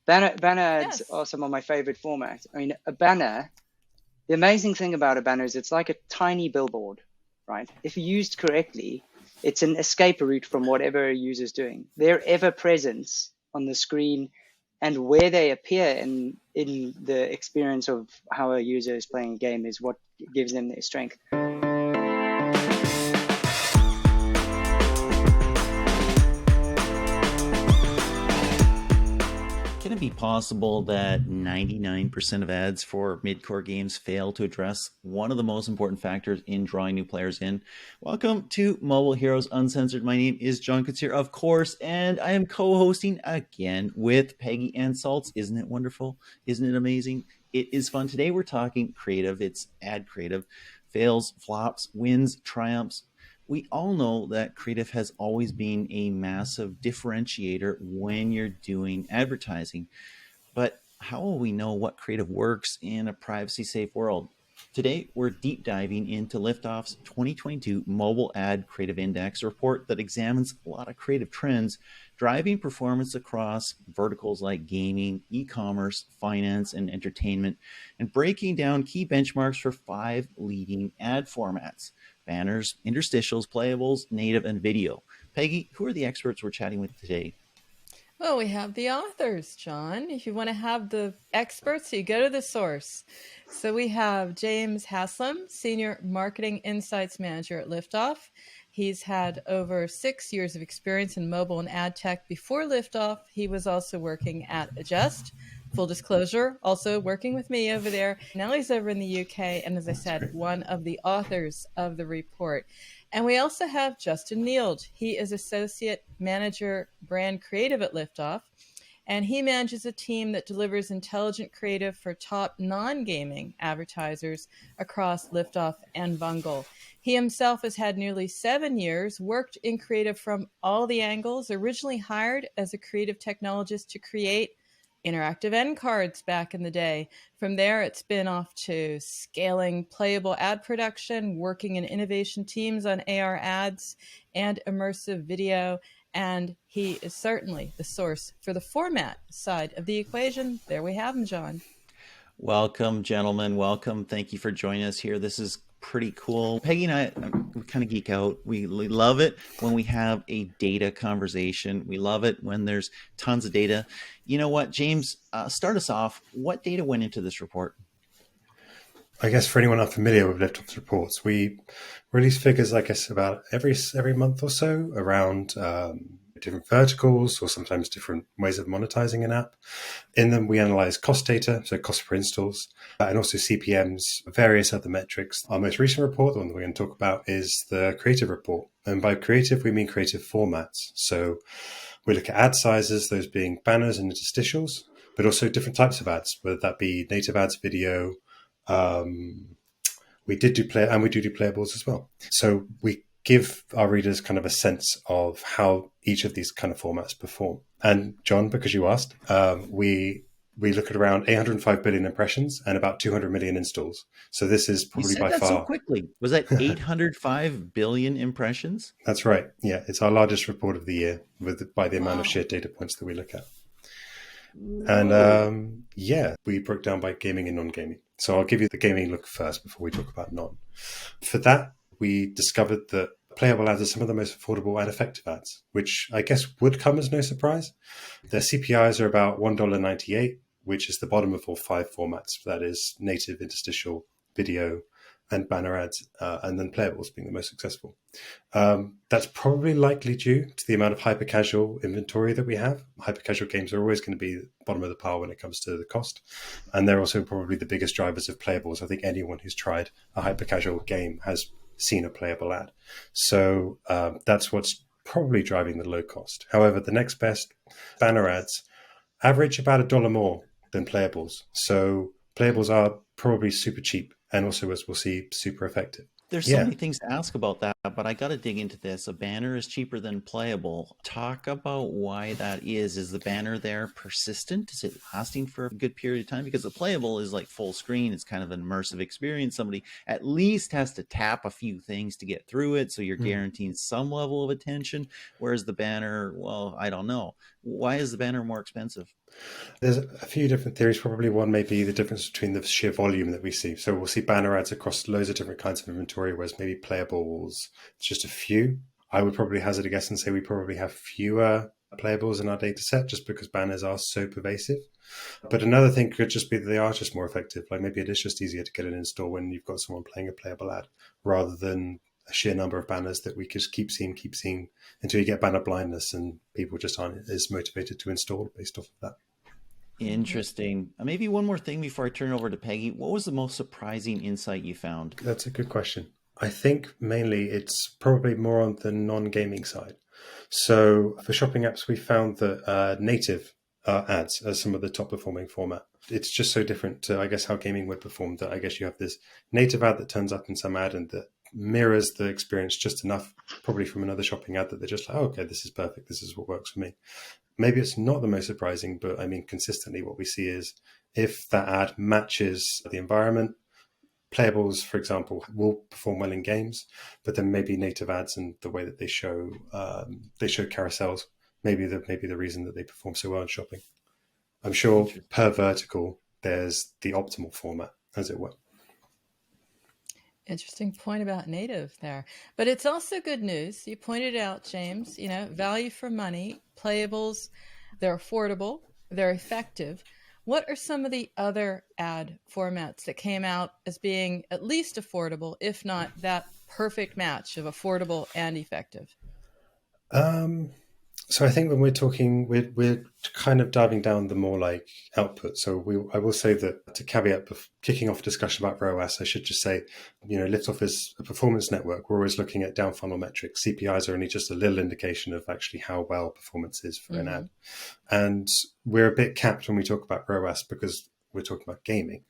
Banner ads Yes. are some of my favorite formats. I mean, a banner, the amazing thing about a banner is it's like a tiny billboard, right? If used correctly, it's an escape route from whatever a user's doing. Their ever presence on the screen and where they appear in the experience of how a user is playing a game is what gives them their strength. Can it be possible that 99% of ads for mid-core games fail to address one of the most important factors in drawing new players in? Welcome to Mobile Heroes Uncensored. My name is John Couture, of course, and I am co-hosting again with Peggy and Saltz. Isn't it wonderful? Isn't it amazing? It is fun. Today we're talking creative. It's ad creative. Fails, flops, wins, triumphs. We all know that creative has always been a massive differentiator when you're doing advertising. But how will we know what creative works in a privacy-safe world? Today, we're deep diving into Liftoff's 2022 Mobile Ad Creative Index, a report that examines a lot of creative trends driving performance across verticals like gaming, e-commerce, finance, and entertainment, and breaking down key benchmarks for 5 leading ad formats: banners, interstitials, playables, native, and video. Peggy, who are the experts we're chatting with today? Well, we have the authors, John. If you want to have the experts, you go to the source. So we have James Haslam, Senior Marketing Insights Manager at Liftoff. He's had over 6 years of experience in mobile and ad tech. Before Liftoff, he was also working at Adjust. Full disclosure, also working with me over there. Now he's over in the UK, and as I said, one of the authors of the report. And we also have Justin Nield. He is Associate Manager Brand Creative at Liftoff, and he manages a team that delivers intelligent creative for top non-gaming advertisers across Liftoff and Bungle. He himself has had nearly 7 years, worked in creative from all the angles, originally hired as a creative technologist to create interactive end cards back in the day. From there, it's been off to scaling playable ad production, working in innovation teams on AR ads and immersive video. And he is certainly the source for the format side of the equation. There we have him, John. Welcome, gentlemen. Welcome. Thank you for joining us here. This is pretty cool. Peggy and I, we kind of geek out. We love it when we have a data conversation. We love it when there's tons of data. You know what, James, start us off. What data went into this report? I guess for anyone unfamiliar with Liftoff's reports, we release figures, I guess, about every month or so around different verticals or sometimes different ways of monetizing an app. In them, we analyze cost data, so cost per installs, and also CPMs, various other metrics. Our most recent report, the one that we're going to talk about, is the creative report. And by creative, we mean creative formats. So we look at ad sizes, those being banners and interstitials, but also different types of ads, whether that be native ads, video. We do playables as well. So we give our readers kind of a sense of how each of these kind of formats perform. And John, because you asked, we look at around 805 billion impressions and about 200 million installs. So this is probably by far. So quickly. Was that 805 billion impressions? That's right. Yeah, it's our largest report of the year by the amount of shared data points that we look at. And we broke down by gaming and non-gaming. So I'll give you the gaming look first before we talk about non. For that, we discovered that playable ads are some of the most affordable and effective ads, which I guess would come as no surprise. Their CPIs are about $1.98, which is the bottom of all 5 formats. That is native, interstitial, video, and banner ads, and then playables being the most successful. That's probably likely due to the amount of hyper-casual inventory that we have. Hyper-casual games are always going to be bottom of the pile when it comes to the cost. And they're also probably the biggest drivers of playables. I think anyone who's tried a hyper-casual game has seen a playable ad. So that's what's probably driving the low cost. However, the next best, banner ads, average about $1 more than playables. So playables are probably super cheap and also, as we'll see, super effective. There's so many things to ask about that, but I got to dig into this. A banner is cheaper than playable. Talk about why that is. Is the banner there persistent? Is it lasting for a good period of time? Because the playable is like full screen. It's kind of an immersive experience. Somebody at least has to tap a few things to get through it. So you're guaranteeing some level of attention. Whereas the banner, well, I don't know. Why is the banner more expensive? There's a few different theories. Probably one may be the difference between the sheer volume that we see. So we'll see banner ads across loads of different kinds of inventory, whereas maybe playables, it's just a few. I would probably hazard a guess and say we probably have fewer playables in our data set just because banners are so pervasive. But another thing could just be that they are just more effective. Like maybe it is just easier to get an install when you've got someone playing a playable ad rather than a sheer number of banners that we just keep seeing until you get banner blindness and people just aren't as motivated to install based off of that. Interesting. Maybe one more thing before I turn over to Peggy. What was the most surprising insight you found? That's a good question. I think mainly it's probably more on the non-gaming side. So for shopping apps, we found that native ads are some of the top performing format. It's just so different to, I guess, how gaming would perform that I guess you have this native ad that turns up in some ad and that mirrors the experience just enough, probably from another shopping ad, that they're just like, oh, okay, this is perfect. This is what works for me. Maybe it's not the most surprising, but I mean, consistently what we see is if that ad matches the environment, playables, for example, will perform well in games, but then maybe native ads and the way that they show carousels, maybe the reason that they perform so well in shopping. I'm sure per vertical, there's the optimal format, as it were. Interesting point about native there. But it's also good news. You pointed out, James, value for money, playables, they're affordable, they're effective. What are some of the other ad formats that came out as being at least affordable, if not that perfect match of affordable and effective? So I think when we're talking, we're kind of diving down the more like output. So I will say that to caveat kicking off a discussion about ROAS, I should just say, Liftoff is a performance network. We're always looking at down funnel metrics. CPIs are only just a little indication of actually how well performance is for an ad. And we're a bit capped when we talk about ROAS because we're talking about gaming.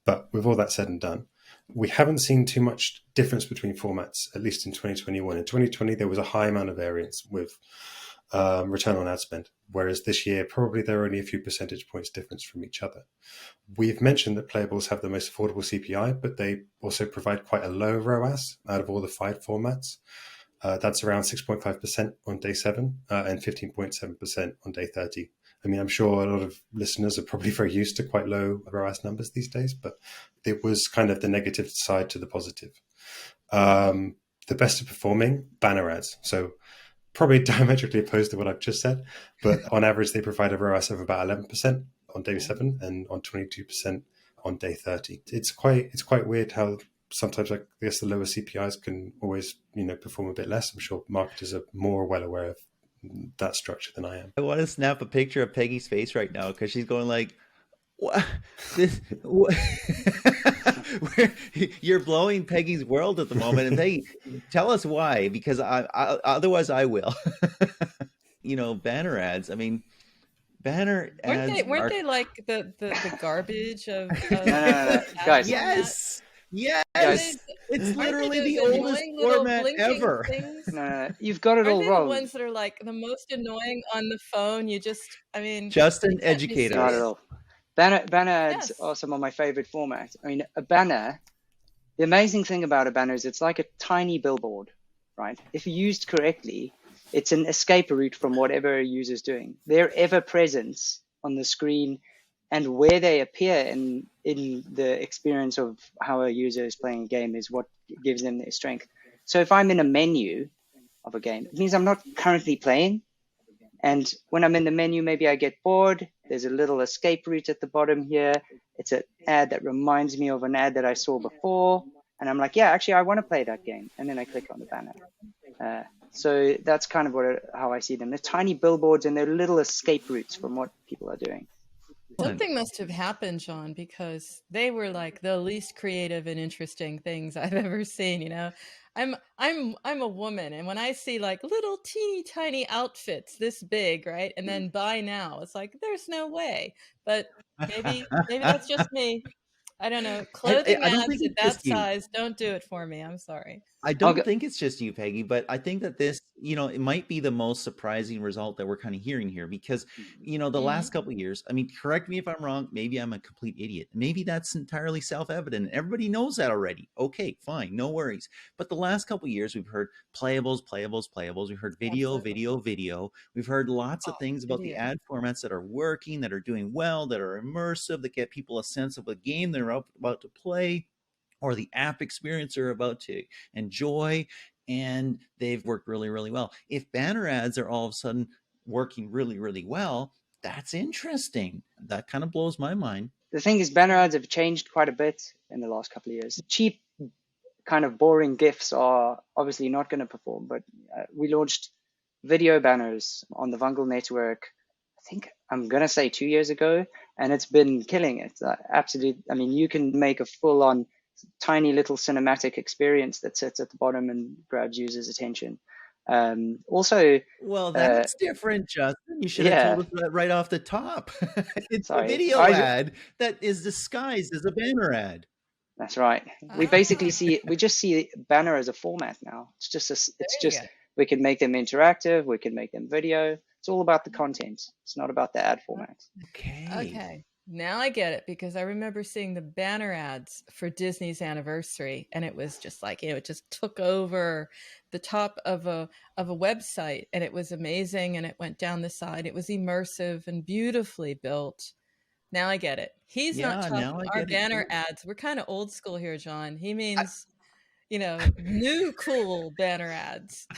But with all that said and done, we haven't seen too much difference between formats, at least in 2021. In 2020, there was a high amount of variance with return on ad spend, whereas this year probably there are only a few percentage points difference from each other. We've mentioned that playables have the most affordable CPI, but they also provide quite a low ROAS out of all the 5 formats. That's around 6.5% on day 7 and 15.7% on day 30. I mean, I'm sure a lot of listeners are probably very used to quite low ROAS numbers these days, but it was kind of the negative side to the positive. The best of performing, banner ads. So probably diametrically opposed to what I've just said, but on average, they provide a ROAS of about 11% on day 7 and on 22% on day 30. It's quite weird how sometimes I guess the lower CPIs can always, perform a bit less. I'm sure marketers are more well aware of that structure than I am. I want to snap a picture of Peggy's face right now because she's going like, what? This, what? You're blowing Peggy's world at the moment. And Peggy, tell us why, because otherwise I will. Banner ads. I mean, banner ads weren't they like the garbage of No. Guys. Yes. It's literally the oldest format ever. No. You've got it all wrong. The ones that are like the most annoying on the phone. Justin, educate us. Not at all. Banner ads are some of my favorite formats. I mean, a banner, the amazing thing about a banner is it's like a tiny billboard, right? If used correctly, it's an escape route from whatever a user is doing. Their ever presence on the screen and where they appear in the experience of how a user is playing a game is what gives them their strength. So if I'm in a menu of a game, it means I'm not currently playing. And when I'm in the menu, maybe I get bored. There's a little escape route at the bottom here. It's an ad that reminds me of an ad that I saw before. And I'm like, yeah, actually, I want to play that game. And then I click on the banner. So that's kind of how I see them. They're tiny billboards and they're little escape routes from what people are doing. Something must have happened, John, because they were like the least creative and interesting things I've ever seen. I'm a woman, and when I see like little teeny tiny outfits this big, right, and then buy now, it's like there's no way. But maybe that's just me. I don't know. Clothing ads at that size don't do it for me. I'm sorry. I I'll don't go, think it's just you, Peggy, but I think that this, it might be the most surprising result that we're kind of hearing here because, the last couple of years, I mean, correct me if I'm wrong, maybe I'm a complete idiot. Maybe that's entirely self-evident. Everybody knows that already. Okay, fine, no worries. But the last couple of years, we've heard playables, playables, playables. We've heard video, Absolutely. video, video. We've heard lots of things about the Video. ad formats that are working, that are doing well, that are immersive, that get people a sense of a game they're about to play or the app experience they're about to enjoy, and they've worked really, really well. If banner ads are all of a sudden working really, really well, that's interesting. That kind of blows my mind. the thing is, banner ads have changed quite a bit in the last couple of years. Cheap, kind of boring GIFs are obviously not going to perform, but we launched video banners on the Vungle network, I think I'm going to say 2 years ago, and it's been killing it. Absolutely. I mean, you can make a full on tiny little cinematic experience that sits at the bottom and grabs users' attention. Also, Well, that's different, Justin. You should have yeah, told us that right off the top. It's a sorry. video ad that is disguised as a banner ad. That's right. We basically just see banner as a format now. We can make them interactive. We can make them video. It's all about the content. It's not about the ad format. Okay. Now I get it, because I remember seeing the banner ads for Disney's anniversary, and it was just like, it just took over the top of a website, and it was amazing, and it went down the side. It was immersive and beautifully built. Now I get it. He's not talking our banner ads. We're kind of old school here, John. He means, new cool banner ads.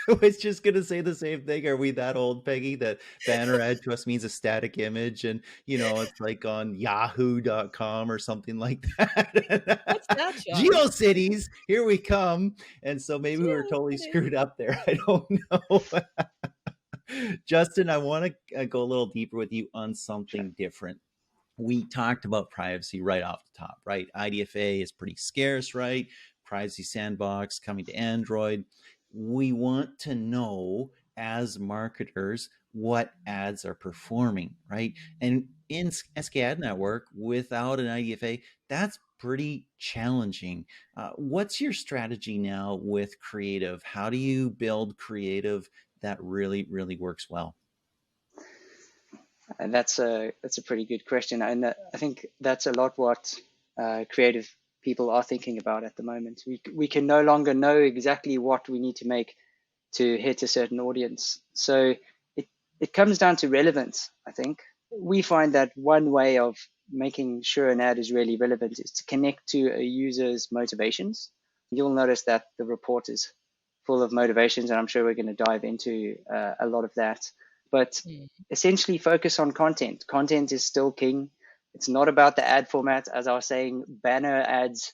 I was just going to say the same thing. Are we that old, Peggy, that banner ad to us means a static image and, it's like on yahoo.com or something like that? What's that, John? GeoCities, here we come. And so maybe we were totally screwed up there. I don't know. Justin, I want to go a little deeper with you on something different. We talked about privacy right off the top, right? IDFA is pretty scarce, right? Privacy Sandbox coming to Android. We want to know as marketers what ads are performing, right? And in SK Ad Network, without an IDFA, that's pretty challenging. What's your strategy now with creative? How do you build creative that really, really works well? And that's a pretty good question, and I think that's a lot what creative people are thinking about at the moment. We can no longer know exactly what we need to make to hit a certain audience. So it comes down to relevance, I think. We find that one way of making sure an ad is really relevant is to connect to a user's motivations. You'll notice that the report is full of motivations, and I'm sure we're going to dive into a lot of that. But essentially focus on content. Content is still king. It's not about the ad format. As I was saying, banner ads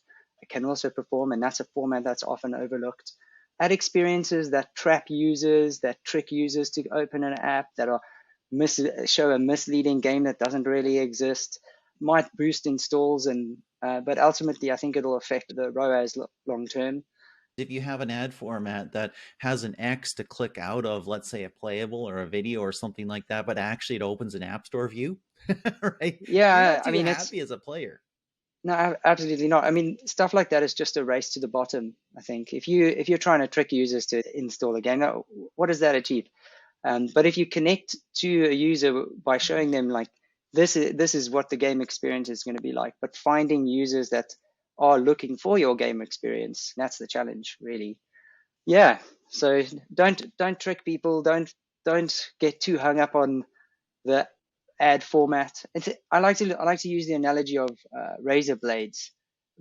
can also perform, and that's a format that's often overlooked. Ad experiences that trap users, that trick users to open an app, that are show a misleading game that doesn't really exist, might boost installs, but ultimately I think it'll affect the ROAS long term. If you have an ad format that has an X to click out of, let's say a playable or a video or something like that, but actually it opens an App Store view, right? Yeah, I mean, it's happy as a player. No, absolutely not. I mean, stuff like that is just a race to the bottom. I think if you're trying to trick users to install a game, what does that achieve? But if you connect to a user by showing them like this is what the game experience is going to be like, but finding users that are looking for your game experience, that's the challenge, really. Yeah. So don't trick people. Don't get too hung up on the ad format. I like to use the analogy of razor blades.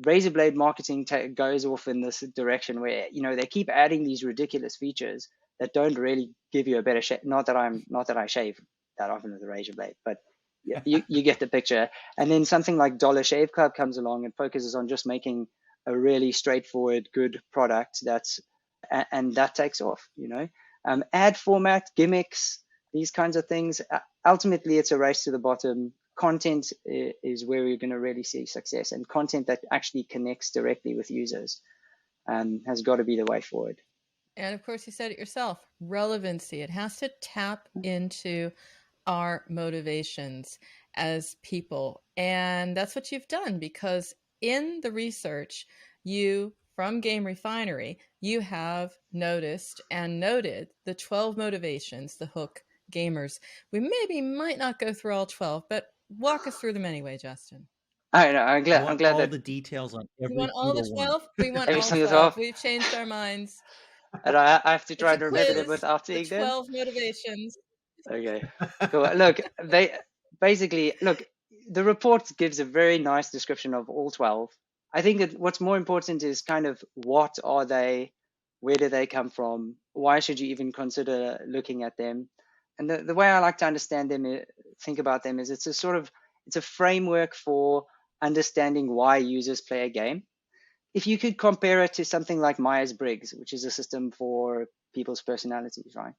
Razor blade marketing goes off in this direction where they keep adding these ridiculous features that don't really give you a better shave. Not that I shave that often with a razor blade, but you get the picture. And then something like Dollar Shave Club comes along and focuses on just making a really straightforward, good product and that takes off. Ad format, gimmicks, these kinds of things. Ultimately, it's a race to the bottom. Content is where we're going to really see success, and content that actually connects directly with users has got to be the way forward. And of course, you said it yourself, relevancy. It has to tap into our motivations as people. And that's what you've done, because in the research, you from Game Refinery, you have noticed and noted the 12 motivations to hook gamers. We might not go through all 12, but walk us through them anyway, Justin. I know. I I'm want glad all that the details on You every want all the single one. 12? We want every all single 12. 12. We've changed our minds. And I have to It's try a and remember them quiz. without The seeing them. 12 motivations. Okay, cool. Look, they basically look. The report gives a very nice description of all 12. I think that what's more important is kind of what are they, where do they come from, why should you even consider looking at them, and the way I like to understand them, think about them, is it's a framework for understanding why users play a game. If you could compare it to something like Myers-Briggs, which is a system for people's personalities, right?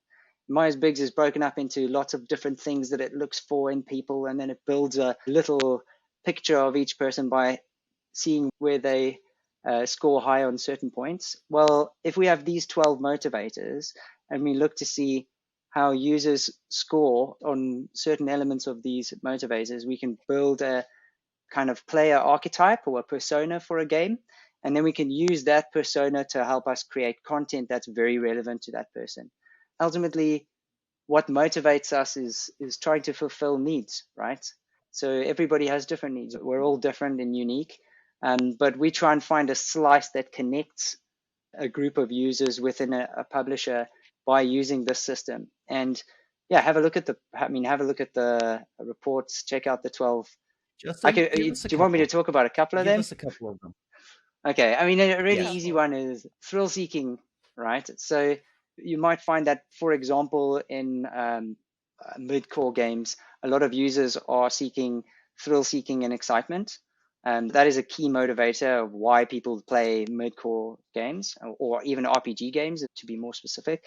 Myers-Briggs is broken up into lots of different things that it looks for in people, and then it builds a little picture of each person by seeing where they score high on certain points. Well, if we have these 12 motivators and we look to see how users score on certain elements of these motivators, we can build a kind of player archetype or a persona for a game. And then we can use that persona to help us create content that's very relevant to that person. Ultimately, what motivates us is trying to fulfill needs, right? So everybody has different needs. We're all different and unique, but we try and find a slice that connects a group of users within a publisher by using this system. And yeah, have a look at the reports. Check out the 12. Justin, Do give us a you want me to couple. talk about a couple of Give them? us a couple of them. Okay, I mean, a really Yes. easy one is thrill seeking, right? So you might find that, for example, in mid-core games, a lot of users are seeking thrill seeking and excitement. That is a key motivator of why people play mid-core games or even RPG games, to be more specific.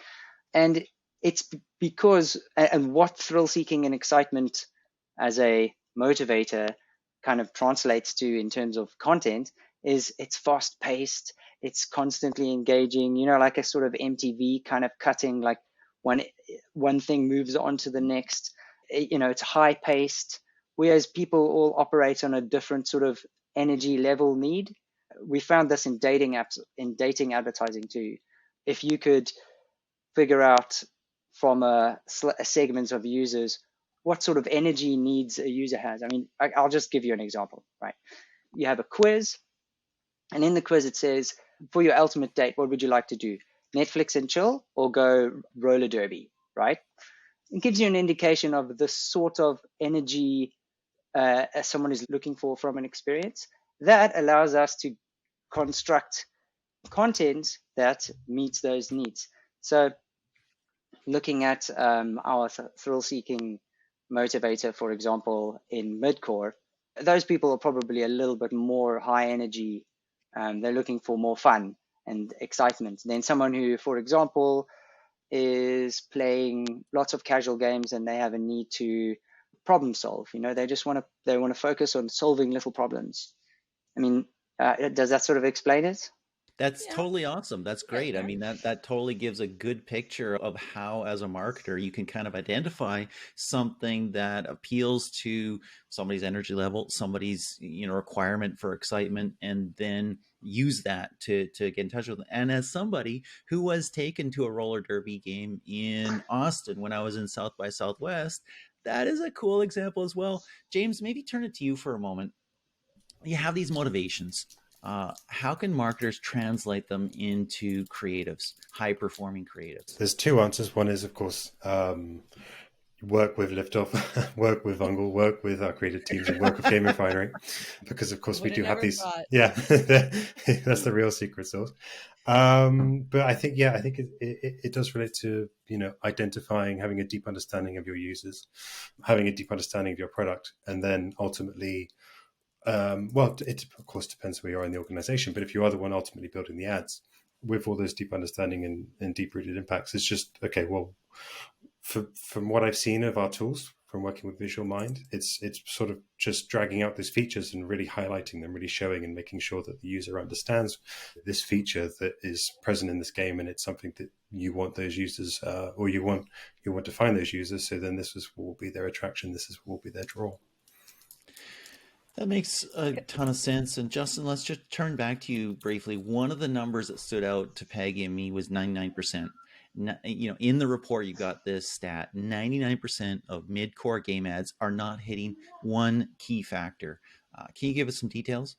And it's because, and what thrill seeking and excitement as a motivator kind of translates to in terms of content is it's fast paced, it's constantly engaging, like a sort of MTV kind of cutting, like one thing moves on to the next. It's high paced, whereas people all operate on a different sort of energy level need. We found this in dating apps, in dating advertising too. If you could figure out from a segment of users what sort of energy needs a user has. I mean, I'll just give you an example, right? You have a quiz, and in the quiz it says, for your ultimate date, what would you like to do? Netflix and chill or go roller derby, right? It gives you an indication of the sort of energy someone is looking for from an experience. That allows us to construct content that meets those needs. So looking at our thrill-seeking motivator, for example, in midcore, those people are probably a little bit more high energy. They're looking for more fun and excitement than someone who, for example, is playing lots of casual games and they have a need to problem solve. They just want to focus on solving little problems. I mean, does that sort of explain it? That's Yeah. totally awesome. That's great. I Yeah. mean, that totally gives a good picture of how, as a marketer, you can kind of identify something that appeals to somebody's energy level, somebody's requirement for excitement, and then use that to get in touch with them. And as somebody who was taken to a roller derby game in Austin when I was in South by Southwest, that is a cool example as well. James, maybe turn it to you for a moment. You have these motivations. How can marketers translate them into creatives, high-performing creatives? There's two answers. One is, of course, work with Liftoff, work with Ungle, work with our creative teams, and work with Game Refinery, because of course we do have these. Thought. Yeah, that's the real secret sauce. But I think it does relate to identifying, having a deep understanding of your users, having a deep understanding of your product, and then ultimately. Well, it of course depends where you are in the organization, but if you are the one ultimately building the ads with all those deep understanding and deep rooted impacts, it's just, okay, well, from what I've seen of our tools, from working with Visual Mind, it's sort of just dragging out those features and really highlighting them, really showing and making sure that the user understands this feature that is present in this game, and it's something that you want those users, or you want to find those users. So then will be their attraction. Will be their draw. That makes a ton of sense. And Justin, let's just turn back to you briefly. One of the numbers that stood out to Peggy and me was 99%. In the report, you got this stat: 99% of mid-core game ads are not hitting one key factor. Can you give us some details?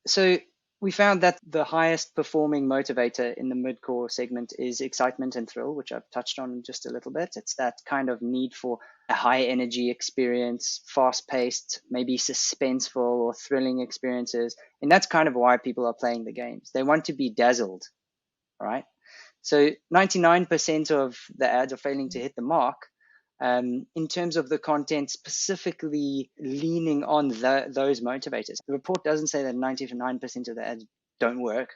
So we found that the highest performing motivator in the mid-core segment is excitement and thrill, which I've touched on just a little bit. It's that kind of need for a high energy experience, fast paced, maybe suspenseful or thrilling experiences. And that's kind of why people are playing the games. They want to be dazzled, right? So 99% of the ads are failing to hit the mark. In terms of the content specifically leaning on those motivators. The report doesn't say that 99% of the ads don't work,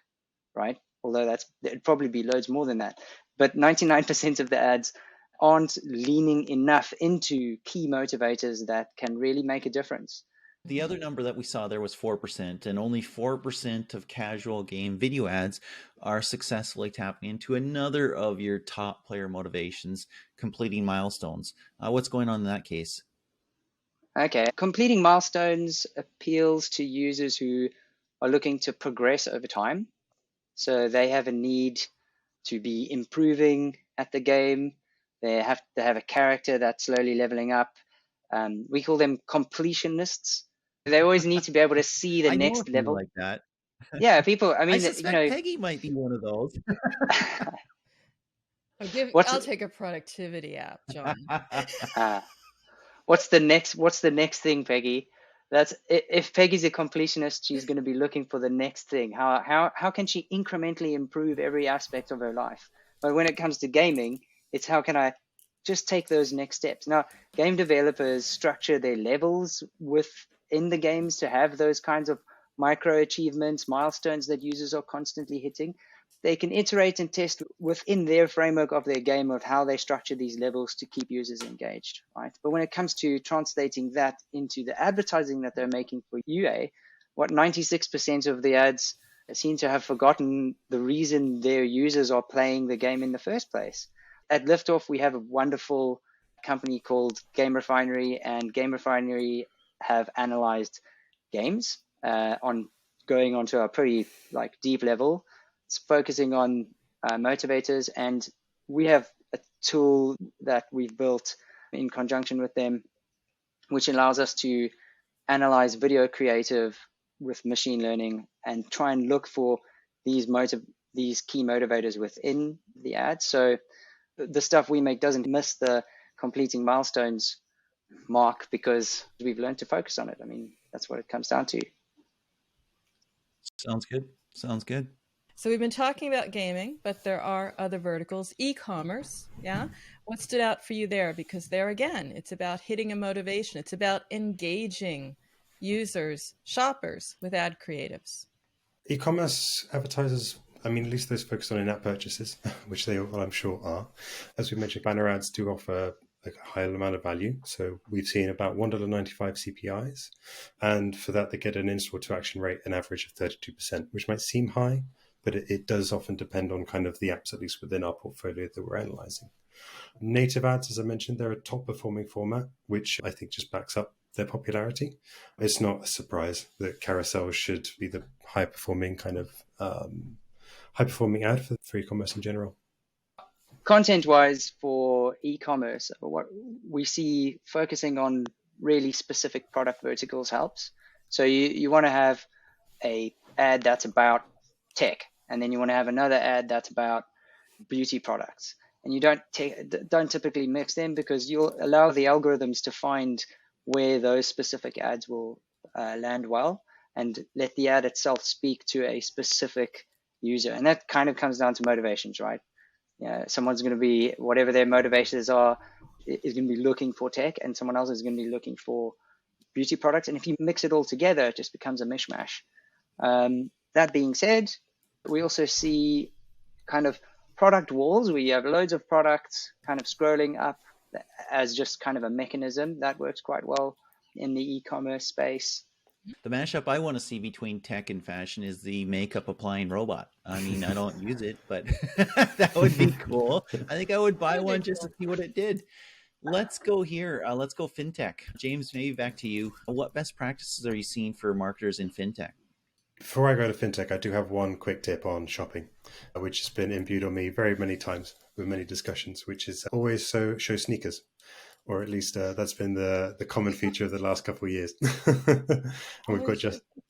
right? Although it'd probably be loads more than that. But 99% of the ads aren't leaning enough into key motivators that can really make a difference. The other number that we saw there was 4%, and only 4% of casual game video ads are successfully tapping into another of your top player motivations, completing milestones. What's going on in that case? Okay, completing milestones appeals to users who are looking to progress over time. So they have a need to be improving at the game. They have to have a character that's slowly leveling up. We call them completionists. They always need to be able to see the next level. Like that. Yeah, people. I mean, I suspect Peggy might be one of those. I'll take a productivity app, John. What's the next thing, Peggy? That's if Peggy's a completionist, she's going to be looking for the next thing. How can she incrementally improve every aspect of her life? But when it comes to gaming, it's how can I just take those next steps? Now, game developers structure their levels within the games to have those kinds of micro achievements, milestones that users are constantly hitting. They can iterate and test within their framework of their game of how they structure these levels to keep users engaged, right? But when it comes to translating that into the advertising that they're making for UA, 96% of the ads seem to have forgotten the reason their users are playing the game in the first place. At Liftoff, we have a wonderful company called Game Refinery, and Game Refinery have analyzed games on going onto a pretty deep level. It's focusing on motivators, and we have a tool that we've built in conjunction with them, which allows us to analyze video creative with machine learning and try and look for these key motivators within the ad. So the stuff we make doesn't miss the completing milestones mark because we've learned to focus on it. I mean, that's what it comes down to. Sounds good. So we've been talking about gaming, but there are other verticals. E-commerce, yeah? What stood out for you there? Because there again, it's about hitting a motivation. It's about engaging users, shoppers with ad creatives. E-commerce advertisers, I mean, at least those focused on in-app purchases, which they all, I'm sure, are. As we mentioned, banner ads do offer a higher amount of value. So we've seen about $1.95 CPIs. And for that, they get an install to action rate, an average of 32%, which might seem high, but it does often depend on kind of the apps, at least within our portfolio that we're analyzing. Native ads, as I mentioned, they're a top performing format, which I think just backs up their popularity. It's not a surprise that carousels should be the high performing kind of high performing ad for e-commerce in general. Content wise for e-commerce, what we see focusing on really specific product verticals helps. So you want to have a ad that's about tech, and then you want to have another ad that's about beauty products, and you don't typically mix them because you'll allow the algorithms to find where those specific ads will land well and let the ad itself speak to a specific user. And that kind of comes down to motivations, right? Yeah, someone's going to be, whatever their motivations are, is going to be looking for tech, and someone else is going to be looking for beauty products. And if you mix it all together, it just becomes a mishmash. That being said, we also see kind of product walls where you have loads of products kind of scrolling up as just kind of a mechanism that works quite well in the e-commerce space. The mashup I want to see between tech and fashion is the makeup applying robot. I mean, I don't use it, but that would be cool. I think I would buy one just to see what it did. Let's go here. Let's go fintech. James, maybe back to you. What best practices are you seeing for marketers in fintech? Before I go to fintech, I do have one quick tip on shopping, which has been imbued on me very many times with many discussions, which is always show sneakers, or at least that's been the common feature of the last couple of years. And we've got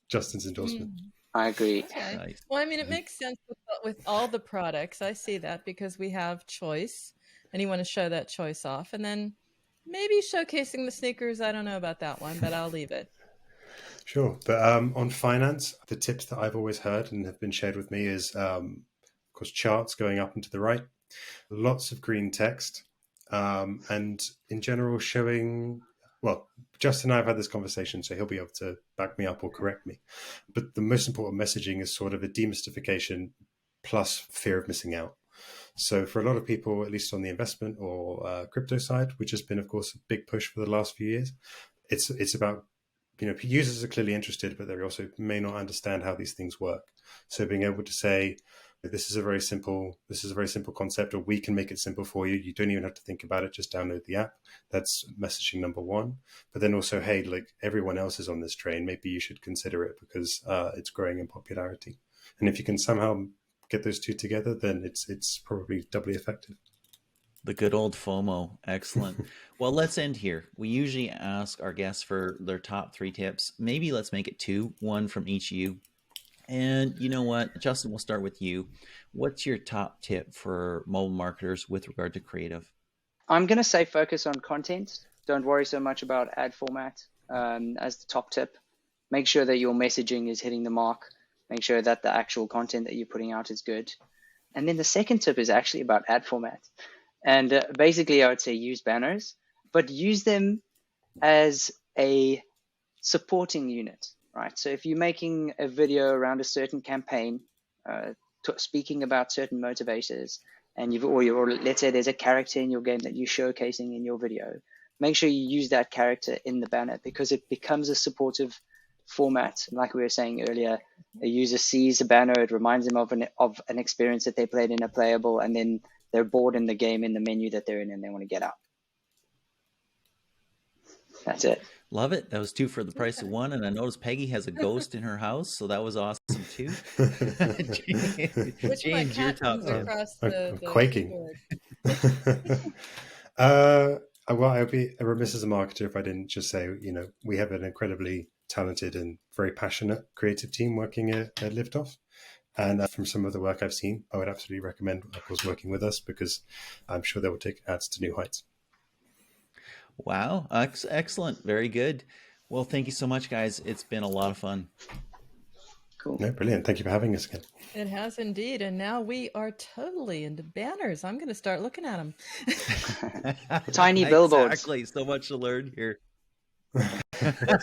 Justin's endorsement. I agree. Okay. Nice. Well, I mean, it makes sense with all the products. I see that because we have choice, and you want to show that choice off, and then maybe showcasing the sneakers. I don't know about that one, but I'll leave it. Sure. But on finance, the tips that I've always heard and have been shared with me is, of course, charts going up and to the right, lots of green text, and in general showing, well, Justin and I have had this conversation, so he'll be able to back me up or correct me. But the most important messaging is sort of a demystification plus fear of missing out. So for a lot of people, at least on the investment or crypto side, which has been, of course, a big push for the last few years, it's about, users are clearly interested, but they also may not understand how these things work. So being able to say, this is a very simple concept, or we can make it simple for you. You don't even have to think about it. Just download the app. That's messaging number one. But then also, hey, like everyone else is on this train. Maybe you should consider it because it's growing in popularity. And if you can somehow get those two together, then it's probably doubly effective. The good old FOMO. Excellent. Well, let's end here. We usually ask our guests for their top 3 tips. Maybe let's make it 2, one from each of you. And you know what, Justin, we'll start with you. What's your top tip for mobile marketers with regard to creative? I'm going to say focus on content. Don't worry so much about ad format as the top tip. Make sure that your messaging is hitting the mark. Make sure that the actual content that you're putting out is good. And then the second tip is actually about ad format. And basically, I would say use banners, but use them as a supporting unit, right? So if you're making a video around a certain campaign, speaking about certain motivators, and or let's say there's a character in your game that you're showcasing in your video, make sure you use that character in the banner because it becomes a supportive format. Like we were saying earlier, a user sees a banner, it reminds them of an experience that they played in a playable, and then they're bored in the game in the menu that they're in and they want to get out. That's it. Love it. That was 2 for the price of 1. And I noticed Peggy has a ghost in her house, so that was awesome too. James, your top tip. I'm quaking. Well, I'd be remiss as a marketer if I didn't just say, we have an incredibly talented and very passionate creative team working at Liftoff. And from some of the work I've seen, I would absolutely recommend, of course, working with us because I'm sure they will take ads to new heights. Wow. Excellent. Very good. Well, thank you so much, guys. It's been a lot of fun. Cool. No, brilliant. Thank you for having us again. It has indeed. And now we are totally into banners. I'm going to start looking at them. Tiny billboards. Exactly. So much to learn here.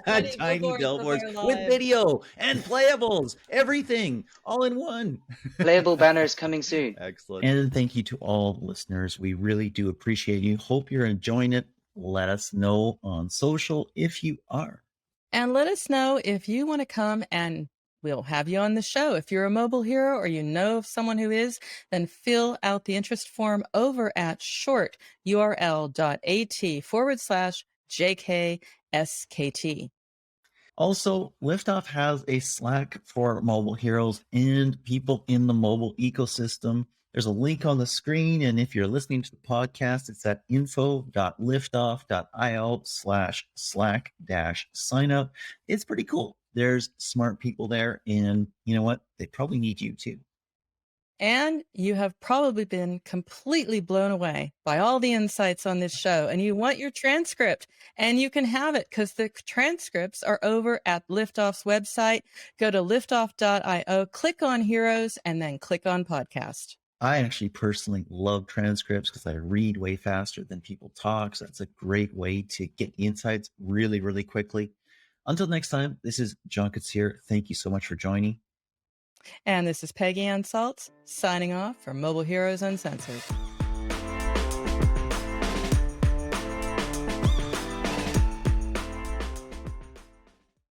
Tiny billboards with video and playables, everything all in one. Playable banners coming soon. Excellent. And thank you to all listeners. We really do appreciate you. Hope you're enjoying it. Let us know on social if you are. And let us know if you want to come and we'll have you on the show. If you're a mobile hero or you know of someone who is, then fill out the interest form over at shorturl.at/JKSKT. Also, Liftoff has a Slack for mobile heroes and people in the mobile ecosystem. There's a link on the screen, and if you're listening to the podcast, it's at info.liftoff.io/Slack-sign-up. It's pretty cool. There's smart people there, and you know what? They probably need you too. And you have probably been completely blown away by all the insights on this show, and you want your transcript, and you can have it because the transcripts are over at Liftoff's website. Go to liftoff.io, click on Heroes, and then click on Podcast. I actually personally love transcripts because I read way faster than people talk. So that's a great way to get insights really, really quickly. Until next time, this is John Katsir. Thank you so much for joining. And this is Peggy Ann Saltz signing off for Mobile Heroes Uncensored.